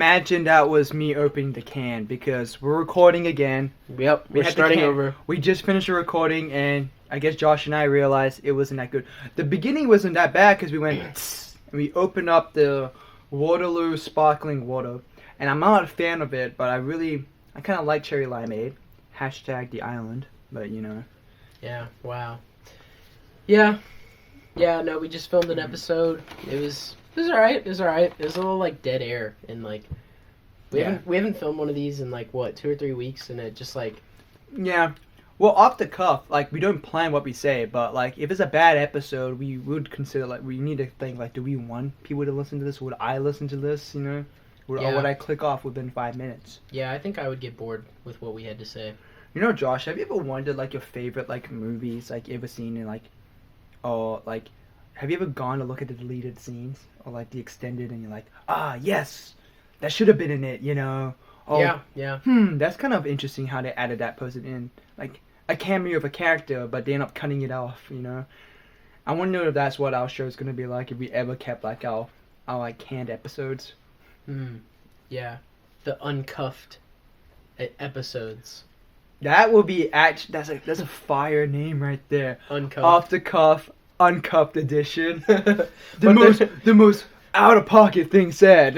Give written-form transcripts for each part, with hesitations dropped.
imagine that was me opening the can because we're recording again. Yep, we're starting over. We just finished the recording, and I guess Josh and I realized it wasn't that good. The beginning wasn't that bad because we went and we opened up the Waterloo sparkling water, and I'm not a fan of it, but I kind of like cherry limeade. Hashtag the island, but you know. Yeah. Wow. Yeah. Yeah. No, we just filmed an episode. It was alright. It was alright. It was a little like dead air, and like we haven't filmed one of these in like what 2 or 3 weeks, and it just like Well, off the cuff, like we don't plan what we say, but like if it's a bad episode, we would consider like we need to think like, do we want people to listen to this? Would I listen to this? You know, or would I click off within 5 minutes? Yeah, I think I would get bored with what we had to say. You know, Josh, have you ever wondered like your favorite like movies like you ever seen in like, or like, have you ever gone to look at the deleted scenes or like the extended and you're like, yes, that should have been in it, you know? Oh, yeah. That's kind of interesting how they added that person in, like a cameo of a character, but they end up cutting it off, you know? I want to know if that's what our show's gonna be like if we ever kept like our like canned episodes. Yeah, the uncuffed episodes. That will be that's a fire name right there. Uncuffed. Off the cuff, uncuffed edition. the most out of pocket thing said.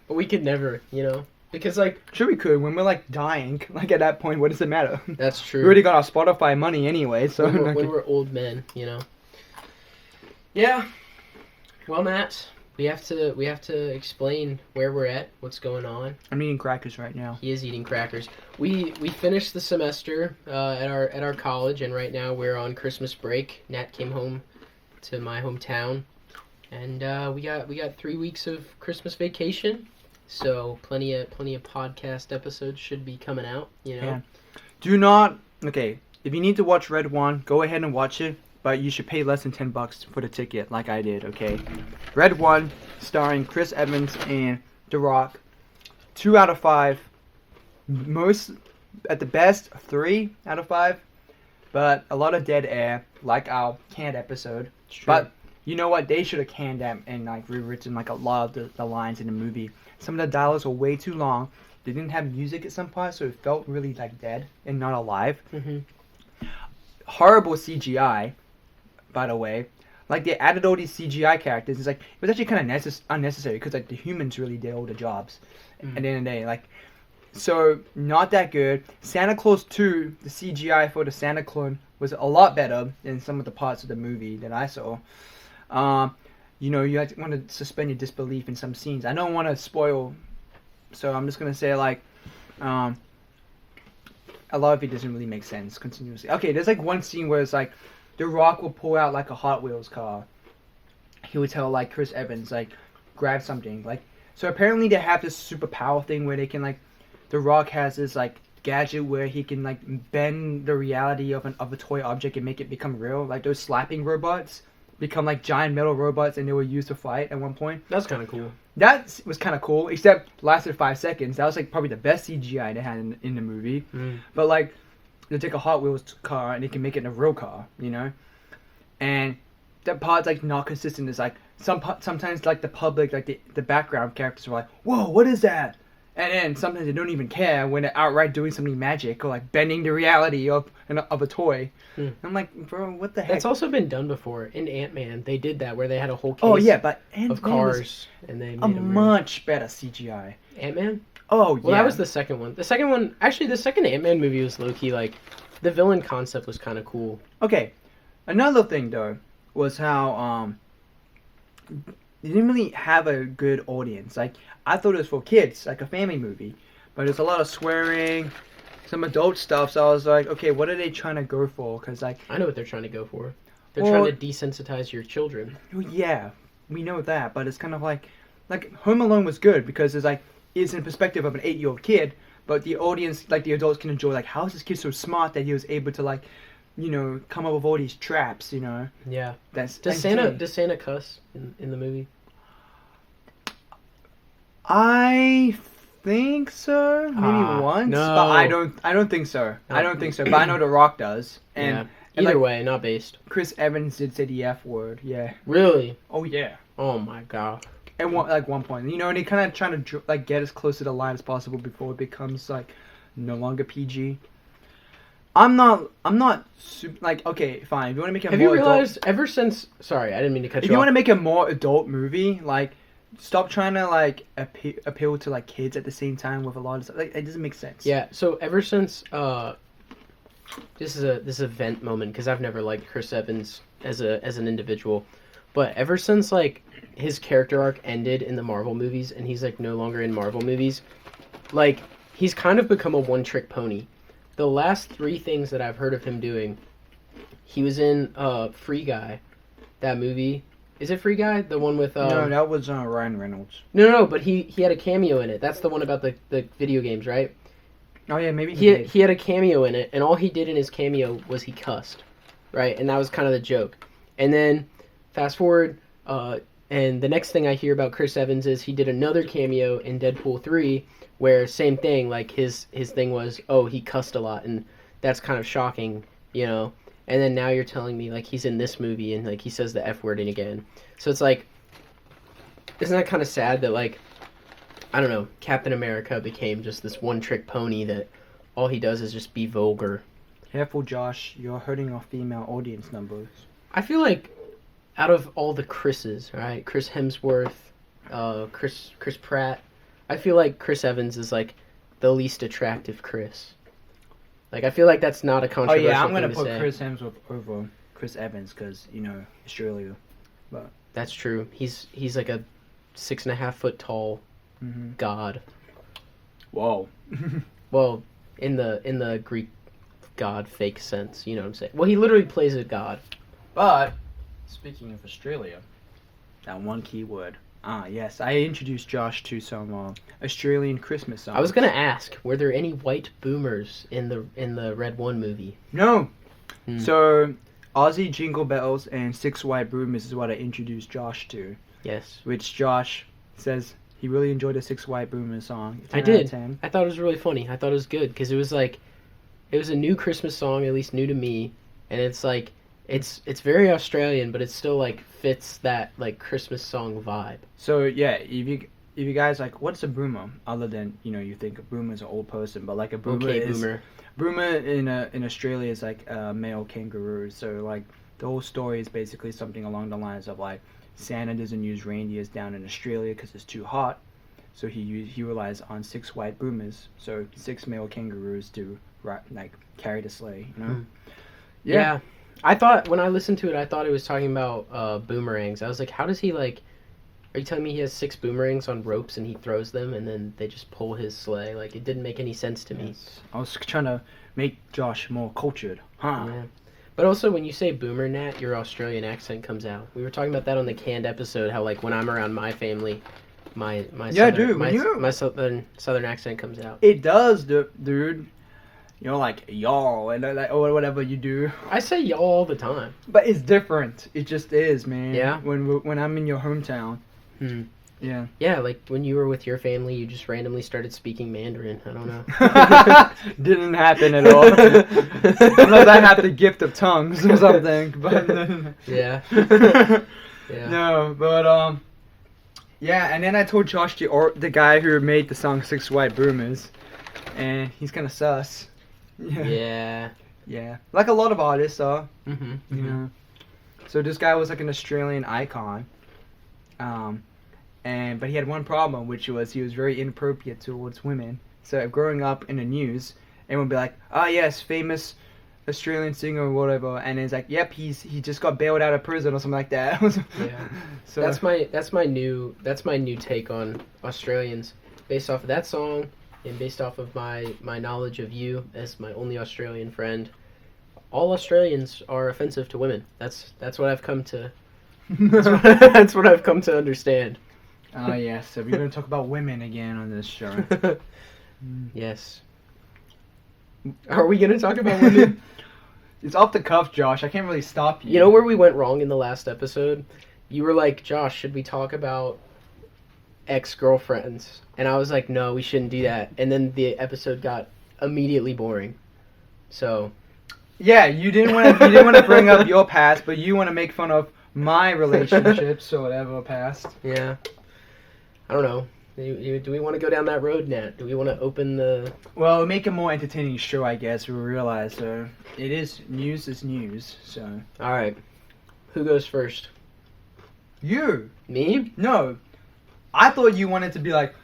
But we could never, you know, because like sure we could when we're like dying. Like at that point, what does it matter? That's true. We already got our Spotify money anyway, so when we're old men, you know. Yeah. Well, Matt, we have to explain where we're at, what's going on. I'm eating crackers right now. He is eating crackers. We finished the semester at our college, and right now we're on Christmas break. Nat came home to my hometown, and we got 3 weeks of Christmas vacation. So plenty of podcast episodes should be coming out. You know. Yeah. If you need to watch Red One, go ahead and watch it. But you should pay less than $10 for the ticket, like I did, okay? Red One, starring Chris Evans and The Rock. 2 out of 5. Most, at the best, 3 out of 5. But a lot of dead air, like our canned episode. But you know what? They should have canned that and like rewritten like a lot of the lines in the movie. Some of the dialogues were way too long. They didn't have music at some parts, so it felt really like dead and not alive. Horrible CGI. By the way, like they added all these CGI characters. It's like it was actually kind of unnecessary because like the humans really did all the jobs. At the end of the day, like so not that good. Santa Claus 2, the CGI for the Santa clone was a lot better than some of the parts of the movie that I saw. You know, you want to suspend your disbelief in some scenes. I don't want to spoil, so I'm just gonna say like, a lot of it doesn't really make sense continuously. Okay, there's like one scene where it's like. The Rock will pull out like a Hot Wheels car. He would tell like Chris Evans like grab something like so apparently they have this superpower thing where they can like The Rock has this like gadget where he can like bend the reality of a toy object and make it become real. Like those slapping robots become like giant metal robots and they were used to fight at one point. That's kind of cool. That was kind of cool, except lasted 5 seconds. That was like probably the best CGI they had in the movie. But like. They take a Hot Wheels car and they can make it in a real car, you know? And that part's like not consistent. It's like sometimes like the public, like the background characters are like, whoa, what is that? And then sometimes they don't even care when they're outright doing something magic or like bending the reality of a toy. I'm like, bro, what the heck? That's also been done before. In Ant-Man, they did that where they had a whole case but of cars and they made a much better CGI. Ant-Man? Oh, well, that was the second one. The second Ant-Man movie was low-key, like, the villain concept was kind of cool. Okay. Another thing, though, was how, they didn't really have a good audience. Like, I thought it was for kids, like a family movie. But there's a lot of swearing, some adult stuff, so I was like, okay, what are they trying to go for? Because, like... I know what they're trying to go for. They're trying to desensitize your children. Yeah, we know that, but it's kind of like Home Alone was good because it's like, it's in perspective of an 8-year-old kid, but the audience, like the adults can enjoy, like, how is this kid so smart that he was able to, like, you know, come up with all these traps, you know? Yeah. Does Santa cuss in the movie? I think so, maybe once, no. but I don't think so. I don't think so, but I know The Rock does. And Either way, not based. Chris Evans did say the F word, yeah. Really? Oh, yeah. Oh, my God. at one point, you know, and he kind of trying to like get as close to the line as possible before it becomes like no longer PG. I'm not super, like, okay, fine. If you want to make it Have more you realized adult, ever since? Sorry, I didn't mean to cut you off. if you want to make a more adult movie, like, stop trying to like appeal to like kids at the same time with a lot of stuff. Like, it doesn't make sense. Yeah. So ever since this is a vent moment because I've never liked Chris Evans as an individual, but ever since like his character arc ended in the Marvel movies and he's like no longer in Marvel movies, like he's kind of become a one-trick pony. The last 3 things that I've heard of him doing, he was in Free Guy, that movie. Is it Free Guy? The one with No, that was Ryan Reynolds. No, but he had a cameo in it. That's the one about the video games, right? Oh yeah, maybe He had a cameo in it, and all he did in his cameo was he cussed, right? And that was kind of the joke. And then fast forward, and the next thing I hear about Chris Evans is he did another cameo in Deadpool 3, where same thing, like his thing was, oh, he cussed a lot, and that's kind of shocking, you know? And then now you're telling me, like, he's in this movie, and, like, he says the F word again. So it's like, isn't that kind of sad that, like, I don't know, Captain America became just this one-trick pony that all he does is just be vulgar. Careful, Josh. You're hurting our female audience numbers. I feel like out of all the Chris's, right? Chris Hemsworth, Chris Pratt, I feel like Chris Evans is like the least attractive Chris. Like, I feel like that's not a controversial thing to say. Oh yeah, I'm gonna put Chris Hemsworth over Chris Evans because, you know, Australia. But that's true. He's like a 6.5 foot tall god. Whoa. Well, in the Greek god fake sense, you know what I'm saying? Well, he literally plays a god. But speaking of Australia, that one key word. Yes, I introduced Josh to some Australian Christmas songs. I was gonna ask, were there any white boomers in the Red One movie? No. So, Aussie Jingle Bells and Six White Boomers is what I introduced Josh to. Yes. Which Josh says he really enjoyed the Six White Boomers song. I did. I thought it was really funny. I thought it was good because it was like, it was a new Christmas song, at least new to me, and it's like, it's very Australian, but it still like fits that like Christmas song vibe. So yeah, if you guys like, what's a boomer? Other than, you know, you think a boomer is an old person, but like a boomer boomer in Australia is like a male kangaroo. So like the whole story is basically something along the lines of like Santa doesn't use reindeers down in Australia because it's too hot, so he relies on 6 white boomers, so 6 male kangaroos to like carry the sleigh. You know? Yeah. I thought, when I listened to it, I thought it was talking about boomerangs. I was like, how does he, like, are you telling me he has 6 boomerangs on ropes and he throws them and then they just pull his sleigh? Like, it didn't make any sense to me. I was trying to make Josh more cultured, huh? Yeah. But also, when you say boomer, Nat, your Australian accent comes out. We were talking about that on the canned episode, how, like, when I'm around my family, my southern accent comes out. It does, dude. You know, like, y'all, and like, or whatever you do. I say y'all all the time. But it's different. It just is, man. Yeah? When I'm in your hometown. Yeah. Yeah, like, when you were with your family, you just randomly started speaking Mandarin. I don't know. Didn't happen at all. Unless I have the gift of tongues or something. But yeah. Yeah. No, but, yeah, and then I told Josh the guy who made the song 6 White Boomers, and he's kind of sus. Yeah. Yeah. Like a lot of artists are. You know. So this guy was like an Australian icon. But he had one problem, which was he was very inappropriate towards women. So growing up in the news, everyone would be like, "Oh yes, famous Australian singer or whatever," and it's like, "Yep, he just got bailed out of prison or something like that." Yeah. So that's my new take on Australians, based off of that song. And based off of my knowledge of you as my only Australian friend, all Australians are offensive to women. That's what I've come to. That's what I've come to understand. Oh yes, so we're going to talk about women again on this show. Yes. Are we going to talk about women? It's off the cuff, Josh. I can't really stop you. You know where we went wrong in the last episode? You were like, Josh, should we talk about ex-girlfriends? And I was like, no, we shouldn't do that. And then the episode got immediately boring. So yeah, you didn't want to bring up your past, but you want to make fun of my relationships or whatever past. Yeah. I don't know. Do we want to go down that road, Nat? Do we want to open the... Well, make a more entertaining show, I guess, we realize. So, it is news, so... Alright. Who goes first? You! Me? No. I thought you wanted to be like,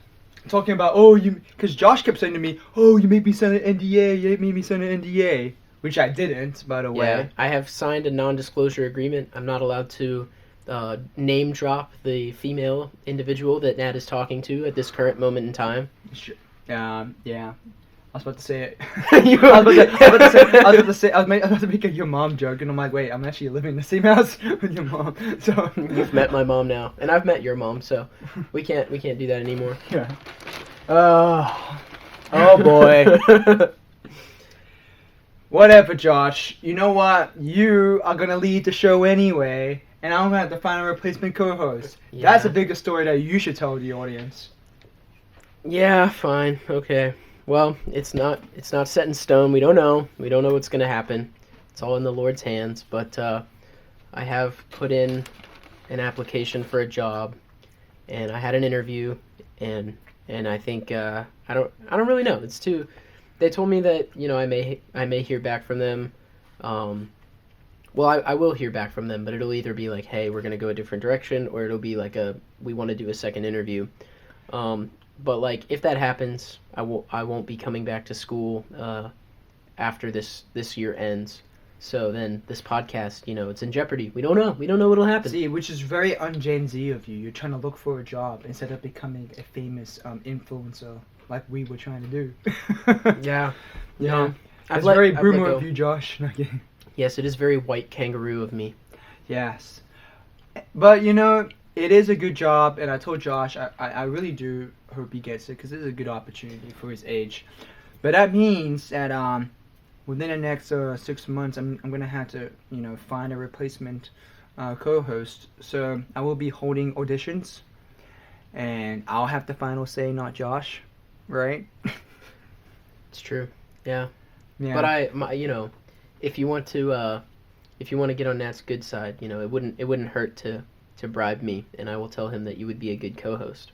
talking about, oh, you... Because Josh kept saying to me, oh, you made me sign an NDA, you made me sign an NDA. Which I didn't, by the way. Yeah, I have signed a non-disclosure agreement. I'm not allowed to name drop the female individual that Nat is talking to at this current moment in time. Yeah. I was about to say it. You I was about to make a your mom joke, and I'm like, wait, I'm actually living in the same house with your mom. So you've met my mom now, and I've met your mom, so we can't do that anymore. Yeah. Oh boy. Whatever, Josh. You know what? You are gonna lead the show anyway, and I'm gonna have to find a replacement co-host. Yeah. That's a bigger story that you should tell the audience. Yeah, fine, okay. Well, it's not set in stone. We don't know. We don't know what's gonna happen. It's all in the Lord's hands. But I have put in an application for a job, and I had an interview, and I think I don't really know. It's too. They told me that I may hear back from them. Well, I will hear back from them, but it'll either be like, hey, we're gonna go a different direction, or it'll be like we want to do a second interview. But like if that happens, I won't be coming back to school after this year ends. So then this podcast, it's in jeopardy. We don't know. We don't know what'll happen. See, which is very un-Gen Z of you. You're trying to look for a job instead of becoming a famous influencer like we were trying to do. Yeah. Yeah. That's very boomer of you, Josh. Yes, it is very white kangaroo of me. Yes. But, it is a good job, and I told Josh, I really do hope he gets it, because it is a good opportunity for his age. But that means that within the next 6 months, I'm going to have to, find a replacement co-host. So I will be holding auditions, and I'll have the final say, not Josh, right? It's true. Yeah. Yeah. But if you want to get on Nat's good side, it wouldn't hurt to bribe me, and I will tell him that you would be a good co-host.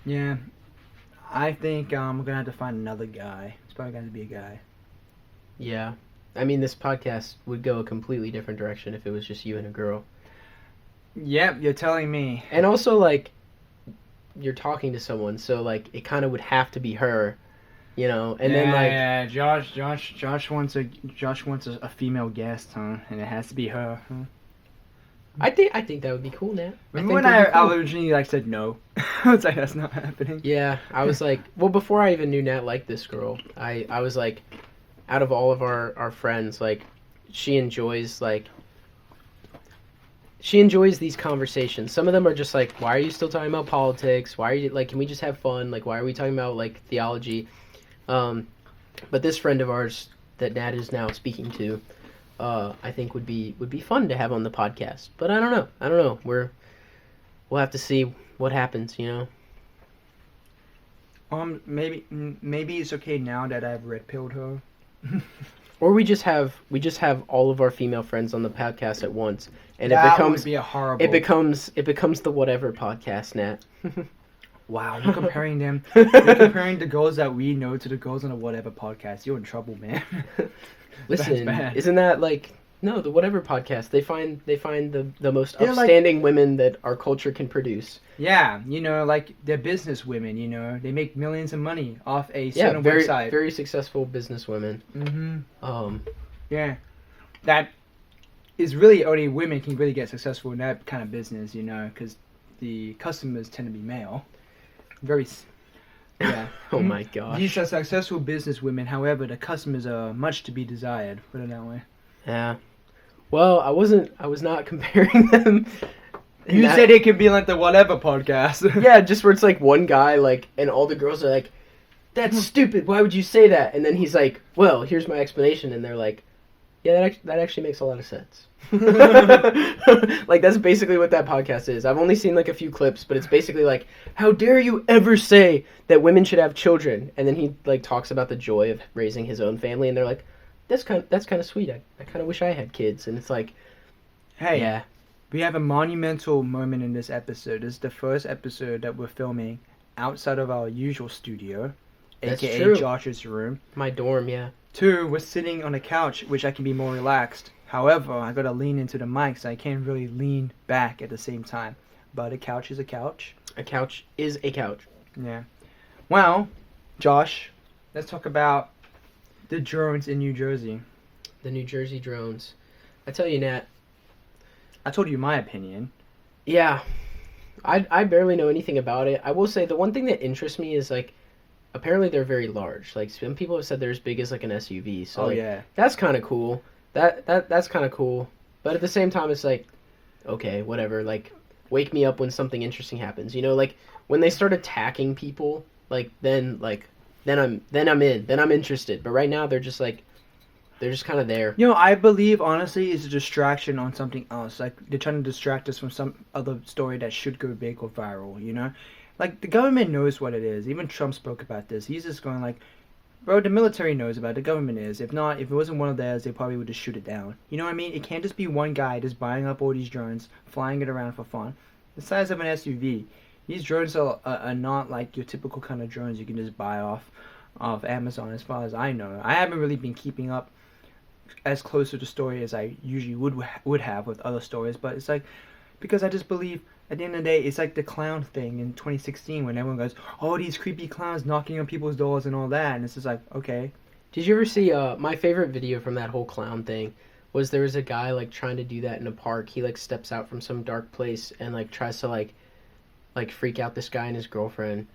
Yeah. I think I'm going to have to find another guy. It's probably going to be a guy. Yeah. I mean, this podcast would go a completely different direction if it was just you and a girl. Yep, you're telling me. And also, like, you're talking to someone, so, like, it kind of would have to be her, and then, like... Yeah, Josh wants a female guest, huh? And it has to be her, huh? I think that would be cool, Nat. Remember when I originally said no? I was like, that's not happening. Yeah, I was like, well, before I even knew Nat liked this girl, I was like, out of all of our friends, like, she enjoys these conversations. Some of them are just like, why are you still talking about politics? Why are you, like, can we just have fun? Like, why are we talking about, like, theology? But this friend of ours that Nat is now speaking to, I think would be fun to have on the podcast. But I don't know. We'll have to see what happens, Maybe it's okay now that I've red pilled her. Or we just have all of our female friends on the podcast at once, and that would be a horrible. It becomes the whatever podcast, Nat. Wow, you're comparing them. You're comparing the girls that we know to the girls on the whatever podcast. You're in trouble, man. Listen, isn't that like no the whatever podcast? They find the most upstanding women that our culture can produce. Yeah, like they're business women. They make millions of money off a certain website. Very successful business women. Mm-hmm. Yeah, that is really only women can really get successful in that kind of business. Because the customers tend to be male. Yeah. Oh my gosh. These are successful business women. However, the customers are much to be desired. Put it that way. Yeah. Well, I was not comparing them. You said it could be like the whatever podcast. Yeah, just where it's like one guy, like, and all the girls are like, "That's stupid. Why would you say that?" And then he's like, "Well, here's my explanation." And they're like, "Yeah, that actually makes a lot of sense." Like, that's basically what that podcast is. I've only seen like a few clips, but it's basically like, how dare you ever say that women should have children? And then he like talks about the joy of raising his own family, and they're like, that's kind of sweet. I kind of wish I had kids. And it's like, hey, yeah, we have a monumental moment in this episode. This is the first episode that we're filming outside of our usual studio, That's aka true. Josh's room. My dorm, yeah. 2, we're sitting on a couch, which I can be more relaxed. However, I gotta lean into the mic, so I can't really lean back at the same time. But a couch is a couch. A couch is a couch. Yeah. Well, Josh, let's talk about the drones in New Jersey. The New Jersey drones. I tell you, Nat. I told you my opinion. Yeah. I barely know anything about it. I will say the one thing that interests me is, like, apparently they're very large. Like, some people have said they're as big as, like, an SUV. So, like, yeah. that's kind of cool. That's kind of cool. But at the same time, it's like, okay, whatever. Like, wake me up when something interesting happens. You know, like, when they start attacking people, then I'm in. Then I'm interested. But right now, they're just kind of there. You know, I believe, honestly, it's a distraction on something else. Like, they're trying to distract us from some other story that should go big or viral, you know? Like, the government knows what it is. Even Trump spoke about this. He's just going like, bro, the military knows about it. The government is. If not, if it wasn't one of theirs, they probably would just shoot it down. You know what I mean? It can't just be one guy just buying up all these drones, flying it around for fun. The size of an SUV. These drones are not like your typical kind of drones you can just buy off of Amazon, as far as I know. I haven't really been keeping up as close to the story as I usually would have with other stories, but it's like, because I just believe at the end of the day, it's like the clown thing in 2016 when everyone goes, oh, these creepy clowns knocking on people's doors and all that, and it's just like, okay. Did you ever see my favorite video from that whole clown thing was there was a guy like trying to do that in a park. He like steps out from some dark place and like tries to like freak out this guy and his girlfriend,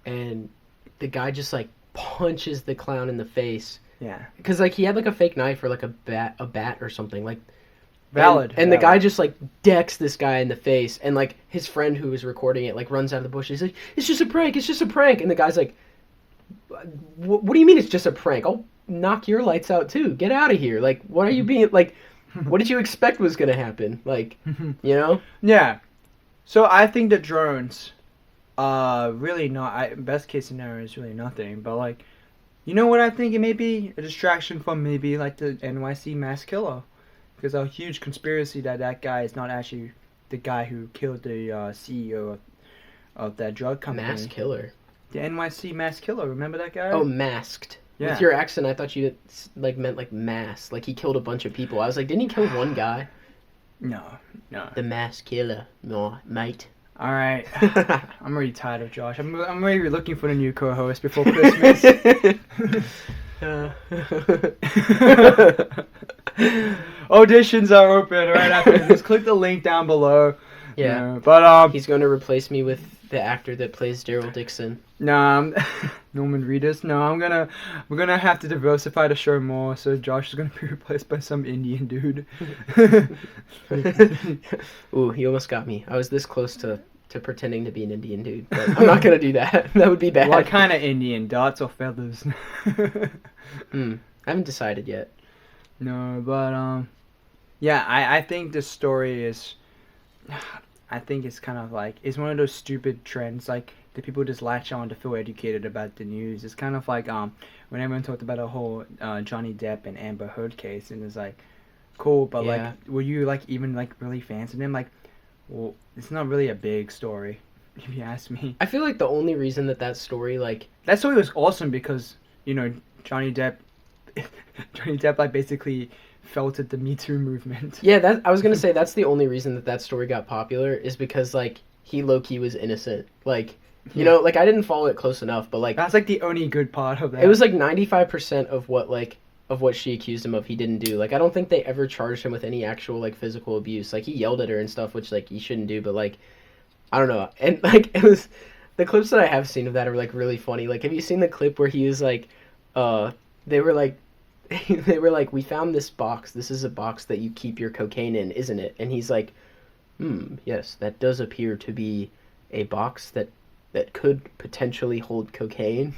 and the guy just like punches the clown in the face. Yeah. Because like he had like a fake knife or like a bat or something like. Valid. And the guy just like decks this guy in the face, and like his friend who was recording it like runs out of the bush. He's like, "It's just a prank. It's just a prank." And the guy's like, "What do you mean it's just a prank? I'll knock your lights out too. Get out of here. Like, what are you being like? What did you expect was gonna happen? Like, you know?" Yeah. So I think that drones, really not. Best case scenario is really nothing. But like, you know what I think it may be? A distraction from maybe like the NYC mass killer. Because a huge conspiracy that guy is not actually the guy who killed the CEO of that drug company. Mass killer. The NYC mass killer. Remember that guy? Oh, masked. Yeah. With your accent, I thought you like meant like mass. Like he killed a bunch of people. I was like, didn't he kill one guy? No. The mass killer. No, mate. All right. I'm already tired of Josh. I'm already looking for the new co-host before Christmas. Auditions are open right after this. Click the link down below. Yeah. But he's going to replace me with the actor that plays Daryl Dixon. No, Norman Reedus. No, we're gonna have to diversify the show more. So Josh is gonna be replaced by some Indian dude. Ooh, you almost got me. I was this close to pretending to be an Indian dude, but I'm not gonna do that. That would be bad. What kind of Indian? Dots or feathers? I haven't decided yet. No, but yeah, I think this story is. I think it's kind of like, it's one of those stupid trends, like, that people just latch on to feel educated about the news. It's kind of like, when everyone talked about the whole, Johnny Depp and Amber Heard case, and it's like, cool, but, like, were you, like, even, like, really fans of them? Like, well, it's not really a big story, if you ask me. I feel like the only reason that story, like... That story was awesome because, you know, Johnny Depp, like, basically... felt at the Me Too movement. Yeah, I was gonna say that's the only reason that story got popular is because like he low-key was innocent. Like, you know, like I didn't follow it close enough, but like that's like the only good part of that. It was like 95% of what she accused him of he didn't do. Like I don't think they ever charged him with any actual like physical abuse. Like he yelled at her and stuff, which like he shouldn't do, but like I don't know. And like it was the clips that I have seen of that are like really funny. Like have you seen the clip where he was like they were like, we found this box. This is a box that you keep your cocaine in, isn't it? And he's like, yes, that does appear to be a box that could potentially hold cocaine.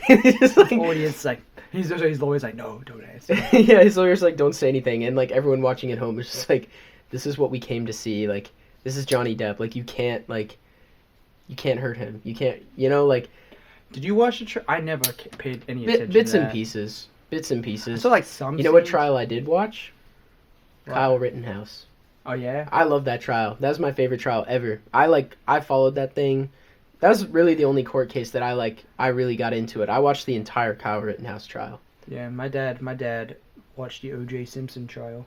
He's just like, audience, like, he's always like, no, don't answer. Yeah, his lawyer's like, don't say anything. And like everyone watching at home is just like, this is what we came to see. Like, this is Johnny Depp. Like, you can't hurt him. You can't, you know, like. Did you watch the I never paid any attention bits to and that. pieces. Bits and pieces. So like some. You know what trial I did watch? What? Kyle Rittenhouse. Oh yeah. I love that trial. That was my favorite trial ever. I followed that thing. That was really the only court case that I really got into it. I watched the entire Kyle Rittenhouse trial. Yeah, my dad watched the O.J. Simpson trial.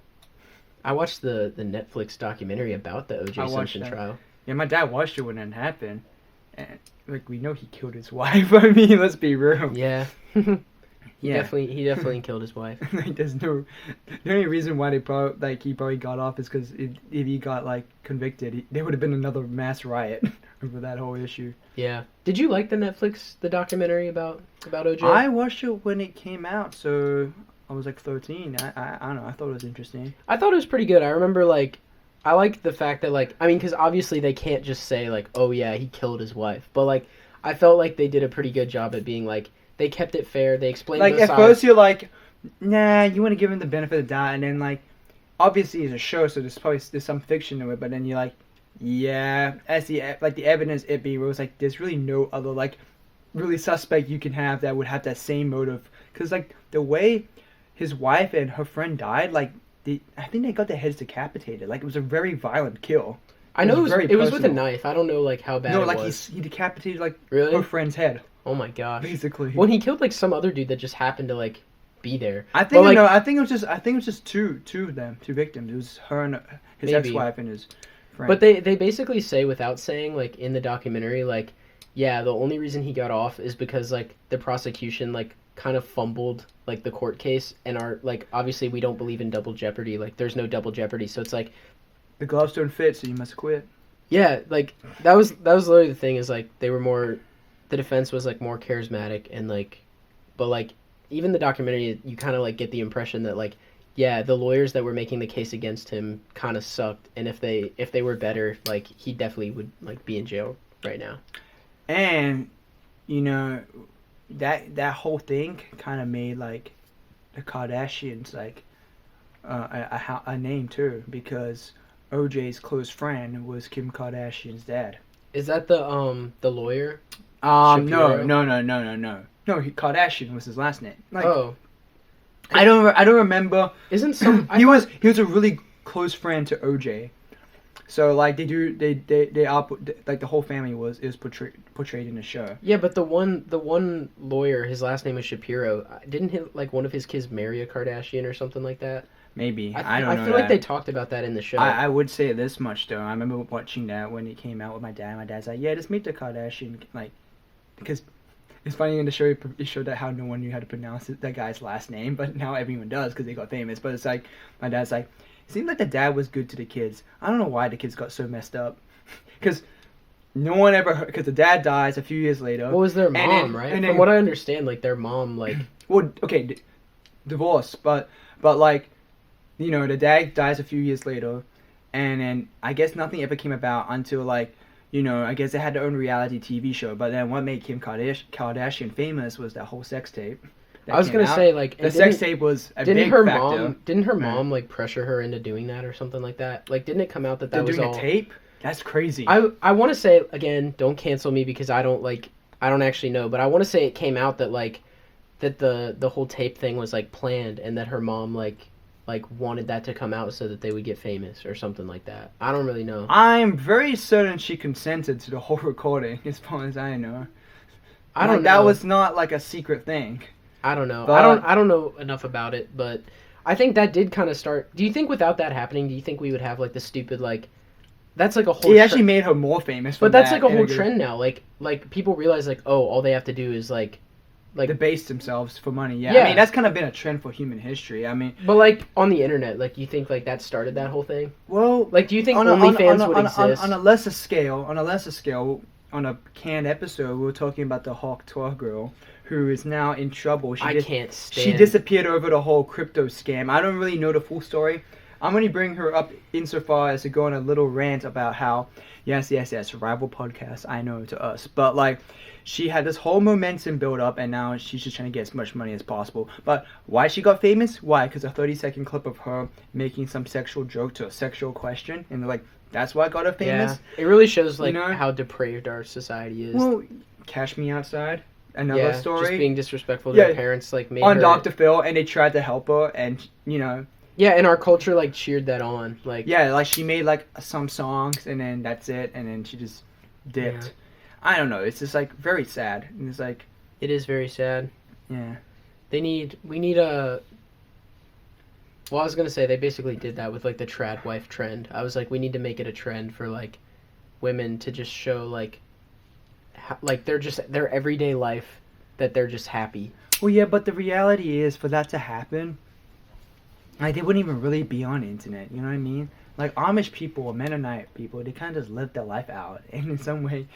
I watched the Netflix documentary about the O.J. Simpson trial. Yeah, my dad watched it when it happened. And like we know he killed his wife. I mean, let's be real. Yeah. He definitely killed his wife. Like, the only reason why he probably got off is because if he got like convicted, there would have been another mass riot over that whole issue. Yeah. Did you like the documentary about OJ? I watched it when it came out, so I was like 13. I don't know. I thought it was interesting. I thought it was pretty good. I remember I liked the fact that because obviously they can't just say oh yeah, he killed his wife, but I felt like they did a pretty good job at being they kept it fair. They explained both at sides. first you're like, nah, you want to give him the benefit of the doubt, and then obviously it's a show, so there's some fiction to it, but then you're like, yeah, as the evidence it being was there's really no other really suspect you can have that would have that same motive, because the way his wife and her friend died, I think they got their heads decapitated. It was a very violent kill. I know it was with a knife. I don't know how bad it was. He decapitated really? her friend's head. Oh my gosh. Basically. Well, he killed some other dude that just happened to be there. I think I think it was just two of them, two victims. It was her and his ex-wife and his friend. But they basically say, without saying in the documentary, yeah, the only reason he got off is because the prosecution kind of fumbled the court case, and are obviously we don't believe in double jeopardy. There's no double jeopardy, so it's the gloves don't fit, so you must quit. Yeah, that was literally the thing, is they were more, the defense was more charismatic, and but even the documentary, you kind of get the impression that yeah, the lawyers that were making the case against him kind of sucked, and if they were better, he definitely would be in jail right now. And that whole thing kind of made the Kardashians a name too, because OJ's close friend was Kim Kardashian's dad. Is that the lawyer? No. Kardashian was his last name. I don't remember. Isn't some he was a really close friend to OJ. So they are the whole family is portrayed in the show. Yeah, but the one lawyer, his last name is Shapiro. Didn't one of his kids marry a Kardashian or something like that? Maybe. I don't know. I feel like they talked about that in the show. I would say this much though. I remember watching that when it came out with my dad. My dad's like, yeah, just meet the Kardashian, because it's funny in the show it showed that how no one knew how to pronounce that guy's last name, but now everyone does because they got famous. But it's my dad's it seemed like the dad was good to the kids. I don't know why the kids got so messed up, because no one ever heard, because the dad dies a few years later. What was their mom, right? And from what I understand, their mom well, okay, divorce, but the dad dies a few years later, and then I guess nothing ever came about until I guess they had their own reality TV show. But then what made Kim Kardashian famous was that whole sex tape. I was gonna say the sex tape was a big factor. Didn't her mom pressure her into doing that or something like that? Didn't it come out that was doing all a tape? That's crazy. I want to say, again, don't cancel me because I don't actually know, but I want to say it came out that that the whole tape thing was planned, and that her mom wanted that to come out so that they would get famous or something like that. I don't really know. I'm very certain she consented to the whole recording, as far as I know. I don't know. That was not a secret thing. I don't know. I don't know enough about it, but I think that did kind of start. Do you think without that happening, do you think we would have the stupid that's a whole? It actually made her more famous. But that's a whole trend now. People realize oh, all they have to do is debase themselves for money. Yeah. I mean, that's kind of been a trend for human history. I mean, but on the internet, you think that started that whole thing? Well, do you think OnlyFans would exist on a lesser scale? On a canned episode, we were talking about the Hawk Tuah girl who is now in trouble. Can't stand. She disappeared over the whole crypto scam. I don't really know the full story. I'm going to bring her up insofar as to go on a little rant about how, yes, rival podcast, I know to us, but she had this whole momentum build up, and now she's just trying to get as much money as possible. But why she got famous? Why? Because a 30-second clip of her making some sexual joke to a sexual question, and they're that's why I got her famous. Yeah. It really shows how depraved our society is. Well, Cash Me Outside, another story. Just being disrespectful to her parents, made on her... Dr. Phil, and they tried to help her, and Yeah, and our culture like cheered that on. Like Yeah, like she made like some songs and then that's it, and then she just dipped. Yeah. I don't know. It's just like very sad. And it's like, it is very sad. yeah. We need a. Well, I was gonna say they basically did that with like the trad wife trend. I was like, we need to make it a trend for like women to just show like, like their everyday life, that they're just happy. Well, yeah, but the reality is, for that to happen, like they wouldn't even really be on the internet. You know what I mean? Like Amish people or Mennonite people, they kind of just live their life out, and in some way,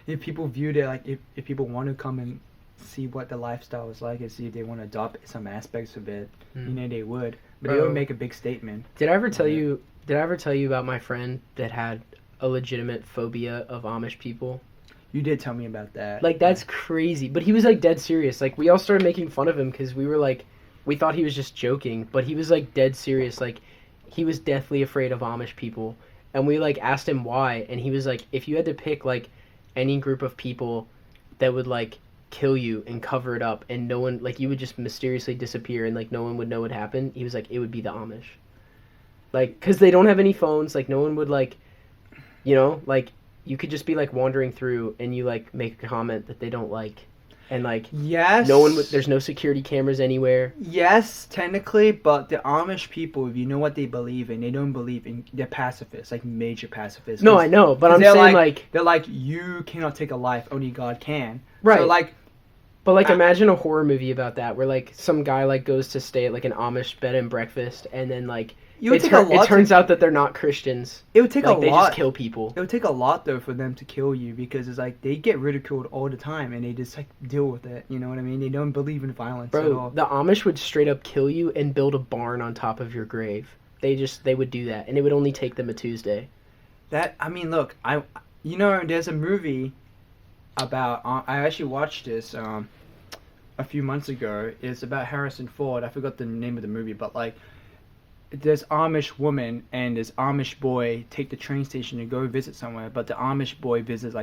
if people viewed it like if people want to come and see what the lifestyle is like and see if they want to adopt some aspects of it, you know, they would. But they would make a big statement. Did I ever tell you? Did I ever tell you about my friend that had a legitimate phobia of Amish people? You did tell me about that. Like, that's crazy. But he was, like, dead serious. Like, we all started making fun of him because we were, like, we thought he was just joking. But he was, like, dead serious. Like, he was deathly afraid of Amish people. And we, like, asked him why. And he was like, if you had to pick, like, any group of people that would, like, kill you and cover it up and no one, like, you would just mysteriously disappear and, like, no one would know what happened, he was like, it would be the Amish. Like, because they don't have any phones. Like, no one would, like, you know, like, you could just be like wandering through and you like make a comment that they don't like, and like yes, no one there's no security cameras anywhere. Yes, technically, but the Amish people, if you know what they believe in, they don't believe in, they're pacifists, like major pacifists. No, I know, but I'm saying like they're like, you cannot take a life, only God can. Right. So like, but like imagine a horror movie about that where like some guy like goes to stay at like an Amish bed and breakfast, and then like it turns out that they're not Christians. It would take like, a lot. They just kill people. It would take a lot though for them to kill you, because it's like they get ridiculed all the time and they just like deal with it. You know what I mean? They don't believe in violence at all. The Amish would straight up kill you and build a barn on top of your grave. They would do that, and it would only take them a Tuesday. That, I mean, look, there's a movie about. I actually watched this a few months ago. It's about Harrison Ford. I forgot the name of the movie, but like, this Amish woman and this Amish boy take the train station to go visit somewhere, but the Amish boy visits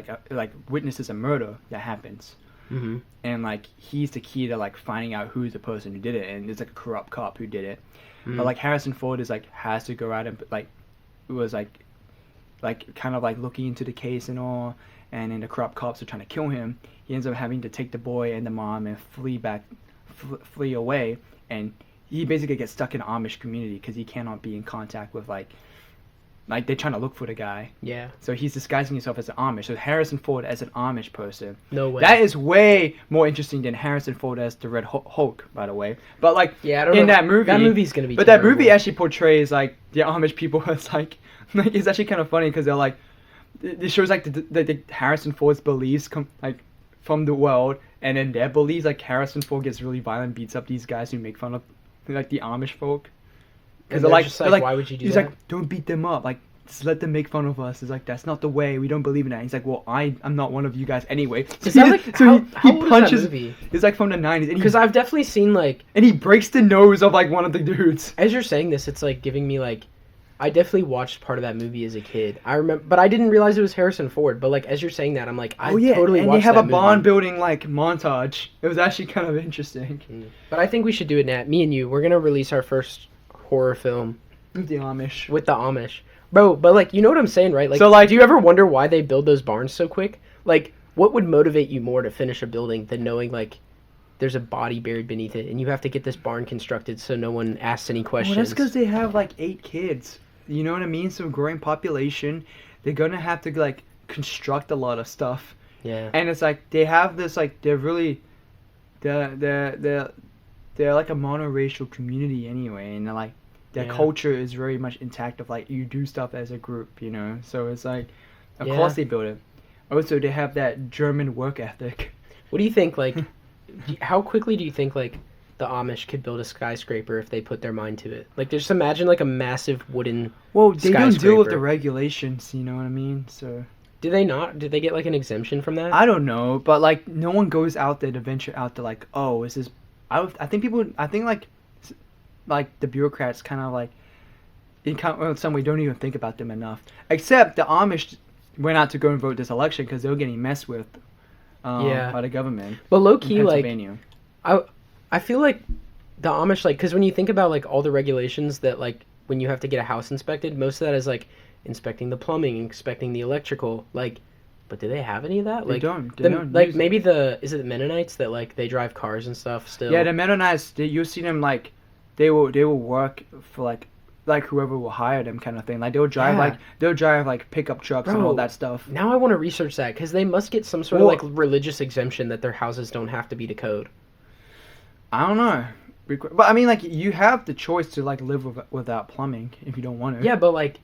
witnesses a murder that happens, and like he's the key to like finding out who's the person who did it, and there's like a corrupt cop who did it, but like Harrison Ford is like has to go out and like it was like kind of like looking into the case and all, and then the corrupt cops are trying to kill him. He ends up having to take the boy and the mom and flee away, and he basically gets stuck in an Amish community because he cannot be in contact with like they're trying to look for the guy. Yeah. So he's disguising himself as an Amish. So Harrison Ford as an Amish person. No way. That is way more interesting than Harrison Ford as the Red Hulk, by the way. But like, yeah, I don't know. That movie, that movie's gonna be. But terrible. that movie actually portrays like the Amish people as like it's actually kind of funny because they're like, it shows like the Harrison Ford's beliefs come like from the world, and then their beliefs, like Harrison Ford gets really violent, beats up these guys who make fun of like the Amish folk, because they're like, why would you do that? He's like, don't beat them up, like just let them make fun of us. It's like, that's not the way, we don't believe in that. He's like, well, I'm not one of you guys anyway. So he punches. It's like from the 90s, because I've definitely seen like, and he breaks the nose of like one of the dudes. As you're saying this, it's like giving me like, I definitely watched part of that movie as a kid. I remember, but I didn't realize it was Harrison Ford. But like as you're saying that, I'm like, totally and watched they have that a bond building like montage. It was actually kind of interesting. But I think we should do it, Nat. Me and you, we're gonna release our first horror film with the Amish. Bro. But like, you know what I'm saying, right? Like, so like, do you ever wonder why they build those barns so quick? Like, what would motivate you more to finish a building than knowing like there's a body buried beneath it, and you have to get this barn constructed so no one asks any questions? Well, that's because they have like 8 kids. You know what I mean? So growing population, they're gonna have to like construct a lot of stuff. Yeah. And it's like they have this like they're like a monoracial community anyway, and they're like their culture is very much intact of like you do stuff as a group, you know. So it's like of course they build it. Also, they have that German work ethic. What do you think? Like, how quickly do you think like the Amish could build a skyscraper if they put their mind to it? Like, just imagine like a massive wooden they don't deal with the regulations, you know what I mean? So do they not? Did they get like an exemption from that? I don't know, but like no one goes out there to venture out to like, oh, is this? I think like the bureaucrats kind of like in some way don't even think about them enough. Except the Amish went out to go and vote this election because they were getting messed with by the government. But low key, like I feel like the Amish, like, because when you think about, like, all the regulations that, like, when you have to get a house inspected, most of that is, like, inspecting the plumbing, inspecting the electrical, like, but do they have any of that? They Like, don't. They don't like, use maybe is it the Mennonites that, like, they drive cars and stuff still? Yeah, the Mennonites, you'll see them, like, they will work for, like whoever will hire them kind of thing. Like, they'll drive, like, pickup trucks and all Bro, that stuff. Now I want to research that, because they must get some sort of, like, religious exemption that their houses don't have to be to code. I don't know. But, I mean, like, you have the choice to, like, live without plumbing if you don't want to. Yeah, but, like,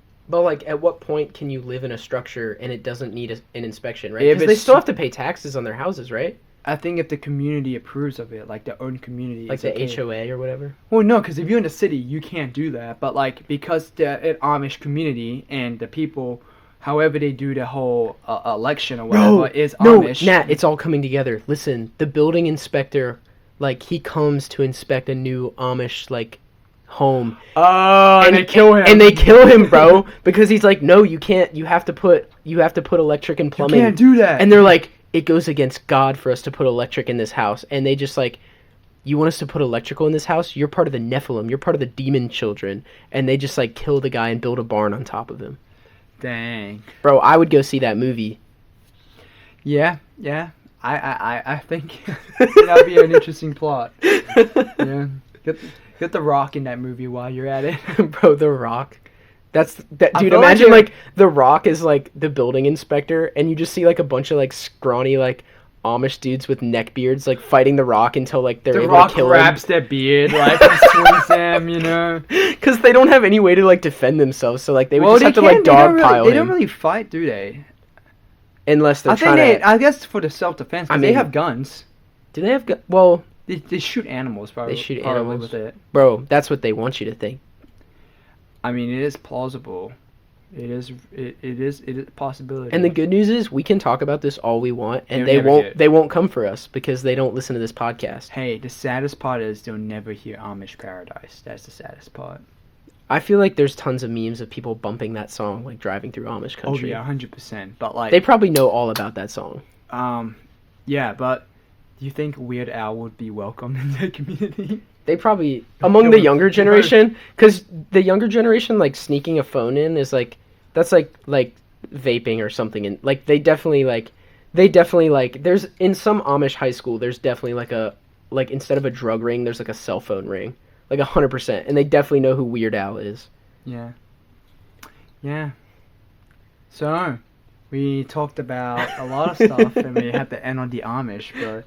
at what point can you live in a structure and it doesn't need an inspection, right? If Because they still have to pay taxes on their houses, right? I think if the community approves of it, like their own community, Like the okay. HOA or whatever. Well, no, because if you're in the city, you can't do that. But like because the Amish community and the people, however they do the whole election or whatever, is Amish. No, Nat, it's all coming together. Listen, the building inspector, like he comes to inspect a new Amish like home. Oh, and they kill him. And they kill him, bro, because he's like, no, you can't. You have to put electric and plumbing. You can't do that. And they're like, it goes against God for us to put electric in this house. And they just like, you want us to put electrical in this house? You're part of the Nephilim. You're part of the demon children. And they just like kill the guy and build a barn on top of him. Dang. Bro, I would go see that movie. Yeah. I think that'd be an interesting plot. Yeah. Get the Rock in that movie while you're at it. Bro, the Rock. Dude, feel imagine like the Rock is like the building inspector and you just see like a bunch of like scrawny like Amish dudes with neck beards like fighting the Rock until like they're able to kill him. The Rock grabs their beard, like and swings them, you know. Because they don't have any way to like defend themselves, so like they would just have to like dogpile him. They don't really fight, do they? Unless they're trying to. I guess for the self-defense, because they have guns. Do they have guns? Well, they shoot animals, probably. They shoot animals with it. Bro, that's what they want you to think. I mean, it is plausible. It is a possibility. And the good news is we can talk about this all we want, and they won't come for us because they don't listen to this podcast. Hey, the saddest part is they'll never hear Amish Paradise. That's the saddest part. I feel like there's tons of memes of people bumping that song like driving through Amish country. Oh yeah, 100%. But like they probably know all about that song. Yeah, but do you think Weird Al would be welcome in the community? They probably among the younger generation, because the younger generation like sneaking a phone in is like that's like vaping or something, and like they definitely like there's in some Amish high school there's definitely like instead of a drug ring there's like a cell phone ring. Like 100%, and they definitely know who Weird Al is. Yeah. So, we talked about a lot of stuff, and we had to end on the Amish, but,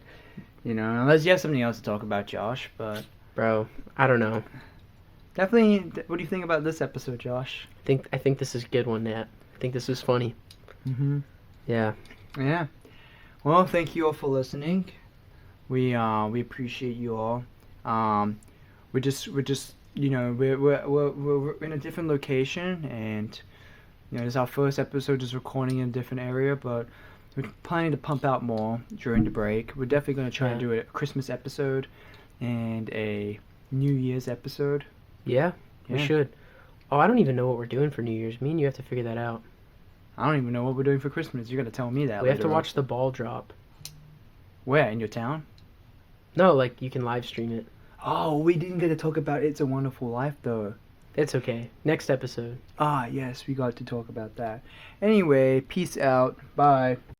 you know, unless you have something else to talk about, Josh, but... Bro, I don't know. Definitely, what do you think about this episode, Josh? I think this is a good one, Nat. I think this is funny. Mm-hmm. Yeah. Yeah. Well, thank you all for listening. We appreciate you all. We're just you know we're in a different location, and you know this is our first episode, just recording in a different area, but we're planning to pump out more during the break. We're definitely going to try to do a Christmas episode and a New Year's episode. Yeah, we should. Oh, I don't even know what we're doing for New Year's. Me and you have to figure that out. I don't even know what we're doing for Christmas. You're going to tell me that. We have to watch the ball drop. Where, in your town? No, like you can live stream it. Oh, we didn't get to talk about It's a Wonderful Life, though. It's okay. Next episode. Ah, yes, we got to talk about that. Anyway, peace out. Bye.